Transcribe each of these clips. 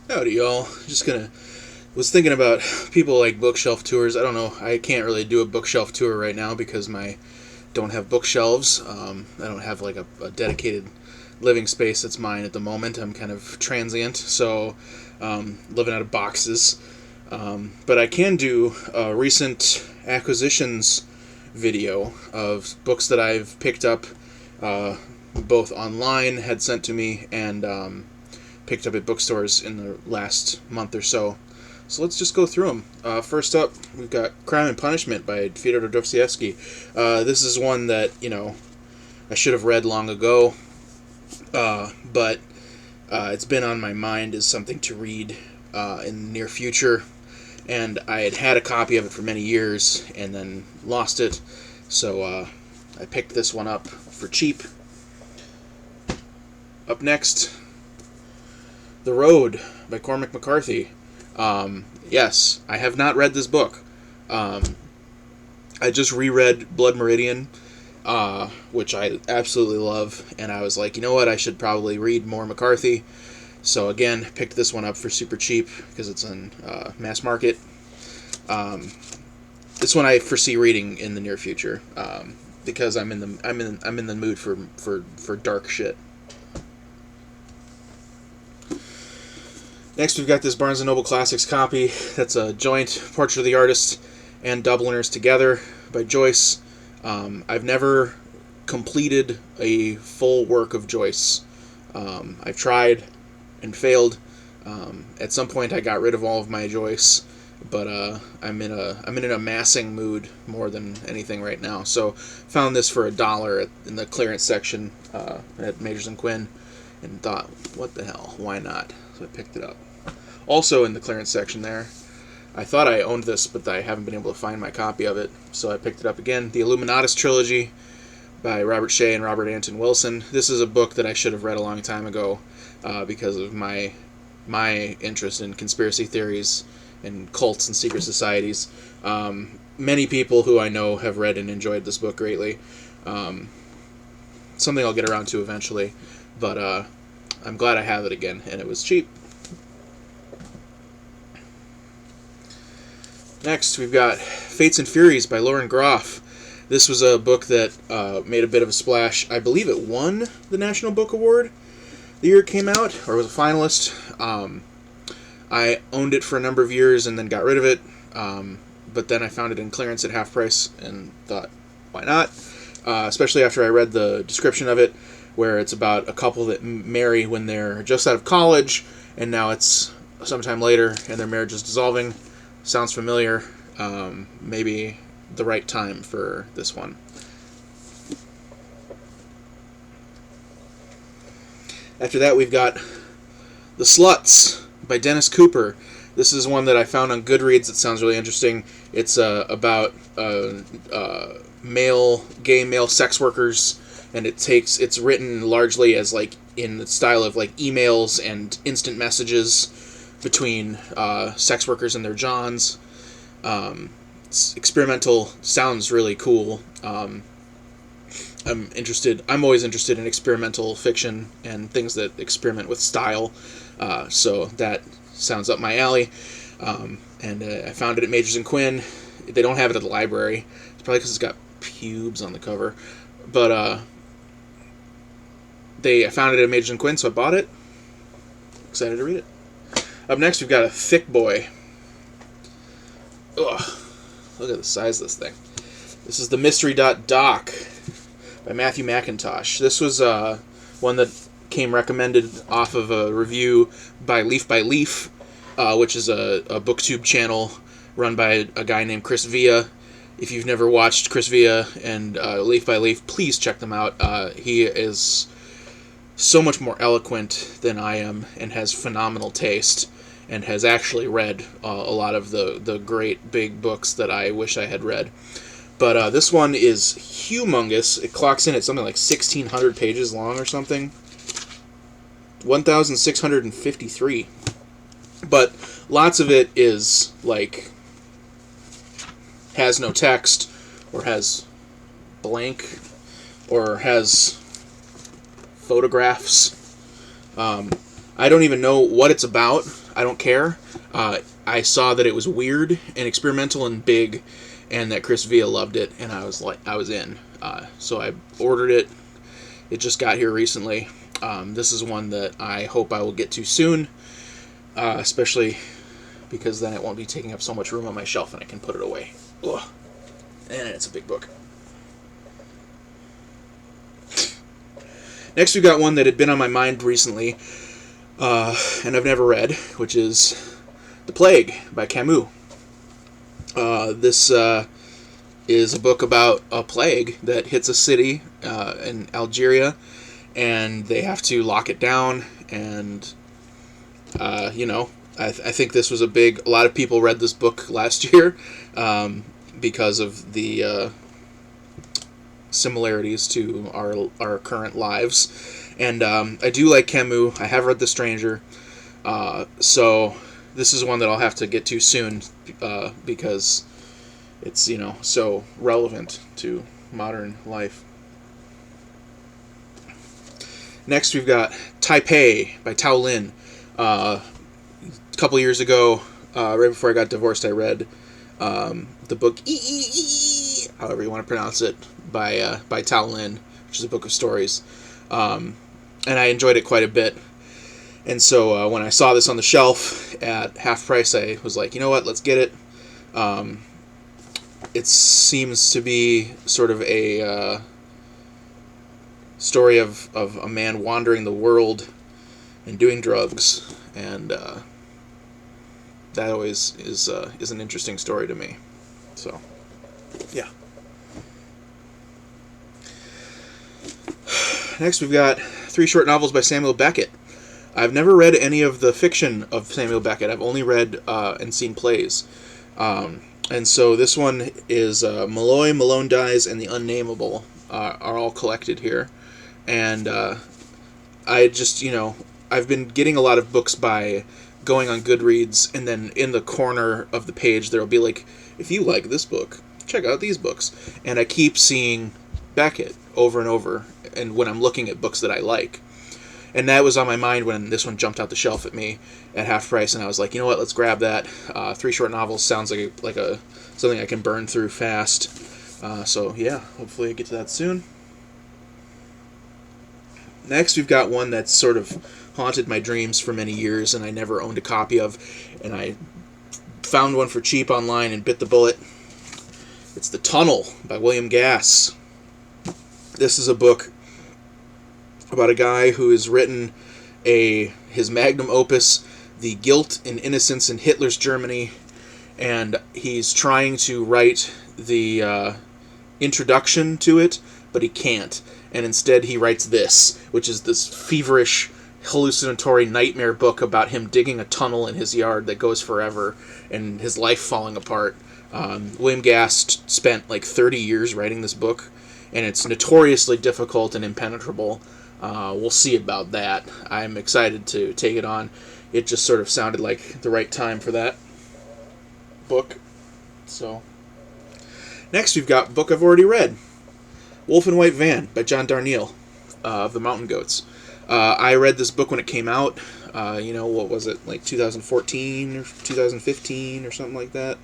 Howdy, y'all. Was thinking about people like bookshelf tours. I don't know. I can't really do a bookshelf tour right now because my don't have bookshelves. I don't have like a dedicated living space that's mine at the moment. I'm kind of transient, so living out of boxes. But I can do a recent acquisitions video of books that I've picked up, both online, had sent to me, and picked up at bookstores in the last month or so. So let's just go through them. First up, we've got Crime and Punishment by Fyodor Dostoyevsky. This is one that, I should have read long ago, but it's been on my mind as something to read in the near future. And I had a copy of it for many years and then lost it. So I picked this one up for cheap. Up next, The Road by Cormac McCarthy. Yes, I have not read this book. I just reread Blood Meridian, which I absolutely love, and I was like, you know what, I should probably read more McCarthy. So again, picked this one up for super cheap because it's in mass market. This one I foresee reading in the near future because I'm in the mood for dark shit. Next, we've got this Barnes & Noble Classics copy. That's a joint Portrait of the Artist and Dubliners Together by Joyce. I've never completed a full work of Joyce. I've tried and failed. At some point, I got rid of all of my Joyce, but I'm in an amassing mood more than anything right now. So, found this for $1 in the clearance section at Majors and Quinn, and thought, what the hell? Why not? So I picked it up. Also in the clearance section there, I thought I owned this, but I haven't been able to find my copy of it, so I picked it up again. The Illuminatus Trilogy by Robert Shae and Robert Anton Wilson. This is a book that I should have read a long time ago because of my interest in conspiracy theories and cults and secret societies. Many people who I know have read and enjoyed this book greatly. Something I'll get around to eventually, but I'm glad I have it again, and it was cheap. Next, we've got Fates and Furies by Lauren Groff. This was a book that made a bit of a splash. I believe it won the National Book Award the year it came out, or was a finalist. I owned it for a number of years and then got rid of it, but then I found it in clearance at half price and thought, why not? Especially after I read the description of it, where it's about a couple that marry when they're just out of college, and now it's sometime later and their marriage is dissolving. Sounds familiar. Maybe the right time for this one. After that, we've got The Sluts by Dennis Cooper. This is one that I found on Goodreads. It sounds really interesting. It's about gay male sex workers, and it's written largely as like in the style of like emails and instant messages between sex workers and their johns. It's experimental, sounds really cool. I'm always interested in experimental fiction and things that experiment with style, so that sounds up my alley. And I found it at Majors and Quinn. They don't have it at the library. It's probably because it's got pubes on the cover, but I found it at Majors and Quinn, so I bought it. Excited to read it. Up next, we've got A Thick Boy. Ugh, look at the size of this thing. This is The Mystery Doc by Matthew McIntosh. This was one that came recommended off of a review by Leaf, which is a booktube channel run by a guy named Chris Villa. If you've never watched Chris Villa and Leaf by Leaf, please check them out. He is so much more eloquent than I am and has phenomenal taste and has actually read a lot of the great big books that I wish I had read. But this one is humongous. It clocks in at something like 1,600 pages long or something. 1,653. But lots of it is like has no text, or has blank, or has photographs. I don't even know what it's about. I don't care. I saw that it was weird and experimental and big, and that Chris Villa loved it, and I was in. So I ordered it. It just got here recently. This is one that I hope I will get to soon, especially because then it won't be taking up so much room on my shelf and I can put it away. Ugh. And it's a big book. Next, we got one that had been on my mind recently, and I've never read, which is The Plague by Camus. This is a book about a plague that hits a city in Algeria, and they have to lock it down, and, I think this was a lot of people read this book last year because of the similarities to our current lives. And I do like Camus. I have read The Stranger. So this is one that I'll have to get to soon because it's, so relevant to modern life. Next, we've got Taipei by Tao Lin. A couple years ago, right before I got divorced, I read the book however you want to pronounce it, by Tao Lin, which is a book of stories. And I enjoyed it quite a bit. And so when I saw this on the shelf at half price, I was like, you know what, let's get it. It seems to be sort of a story of a man wandering the world and doing drugs, and that always is an interesting story to me. So, yeah. Next, we've got 3 short novels by Samuel Beckett. I've never read any of the fiction of Samuel Beckett. I've only read and seen plays. And so this one is Molloy, Malone Dies, and The Unnameable are all collected here. And I just, I've been getting a lot of books by going on Goodreads, and then in the corner of the page there will be like, if you like this book, check out these books. And I keep seeing Beckett over and over, and when I'm looking at books that I like. And that was on my mind when this one jumped out the shelf at me at half price, and I was like, you know what, let's grab that. 3 short novels sounds like something I can burn through fast. So yeah, hopefully I get to that soon. Next, we've got one that's sort of haunted my dreams for many years, and I never owned a copy of, and I found one for cheap online and bit the bullet. It's The Tunnel by William Gass. This is a book about a guy who has written his magnum opus, The Guilt and Innocence in Hitler's Germany, and he's trying to write the introduction to it, but he can't. And instead he writes this, which is this feverish, hallucinatory nightmare book about him digging a tunnel in his yard that goes forever, and his life falling apart. William Gass spent like 30 years writing this book, and it's notoriously difficult and impenetrable. We'll see about that. I'm excited to take it on. It just sort of sounded like the right time for that book. So, next we've got a book I've already read, Wolf and White Van by John Darnielle of the Mountain Goats. I read this book when it came out. What was it, like 2014 or 2015 or something like that?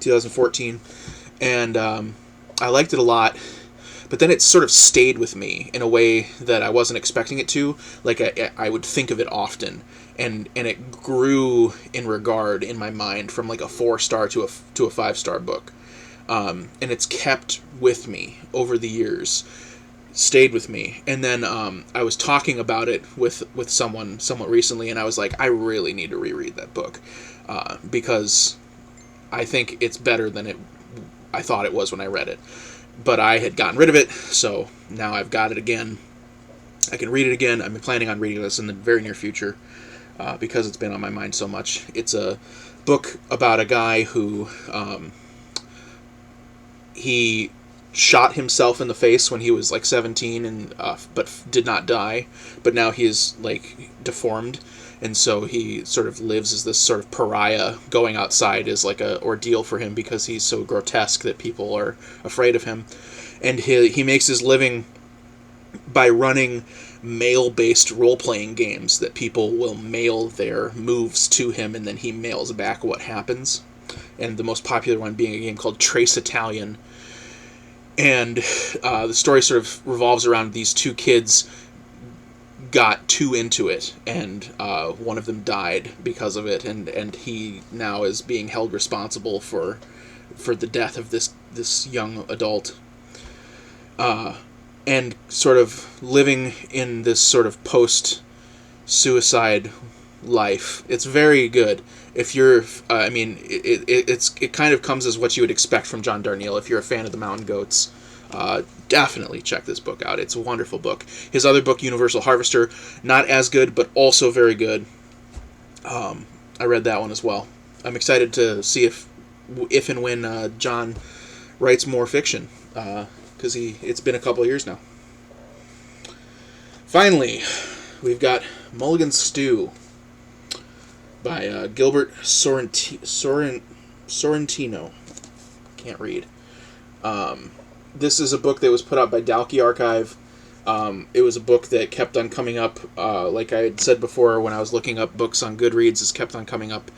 2014. And I liked it a lot. But then it sort of stayed with me in a way that I wasn't expecting it to. Like, I would think of it often. And it grew in regard in my mind from like a 4-star to a 5-star book. And it's kept with me over the years. Stayed with me. And then I was talking about it with someone somewhat recently, and I was like, I really need to reread that book. Because I think it's better than I thought it was when I read it. But I had gotten rid of it, so now I've got it again. I can read it again. I'm planning on reading this in the very near future because it's been on my mind so much. It's a book about a guy who he shot himself in the face when he was like 17 and but did not die. But now he is like deformed, and so he sort of lives as this sort of pariah. Going outside is like a ordeal for him because he's so grotesque that people are afraid of him. And he makes his living by running mail-based role-playing games that people will mail their moves to him, and then he mails back what happens. And the most popular one being a game called Trace Italian. And the story sort of revolves around these two kids got too into it, and one of them died because of it, and he now is being held responsible for the death of this young adult. And sort of living in this sort of post-suicide life. It's very good. If you're, it kind of comes as what you would expect from John Darnielle. If you're a fan of the Mountain Goats, definitely check this book out. It's a wonderful book. His other book, Universal Harvester, not as good, but also very good. I read that one as well. I'm excited to see if and when John writes more fiction, because it's been a couple of years now. Finally, we've got Mulligan Stew by Gilbert Sorrentino. Can't read. This is a book that was put out by Dalkey Archive. It was a book that kept on coming up, like I had said before when I was looking up books on Goodreads, it's kept on coming up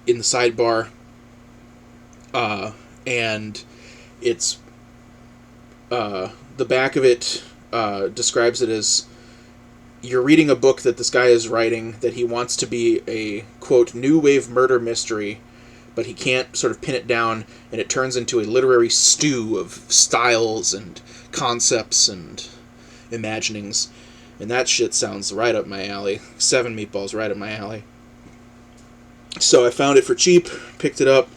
in the sidebar. And it's the back of it describes it as you're reading a book that this guy is writing that he wants to be a, quote, new wave murder mystery, but he can't sort of pin it down, and it turns into a literary stew of styles and concepts and imaginings. And that shit sounds right up my alley. 7 Meatballs right up my alley. So I found it for cheap, picked it up.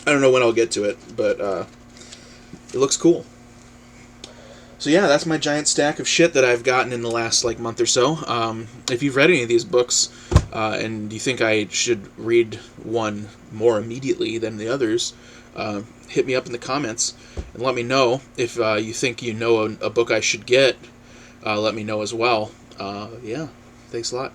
I don't know when I'll get to it, but it looks cool. So yeah, that's my giant stack of shit that I've gotten in the last month or so. If you've read any of these books and you think I should read one more immediately than the others, hit me up in the comments and let me know. If you think you know a book I should get, let me know as well. Yeah, thanks a lot.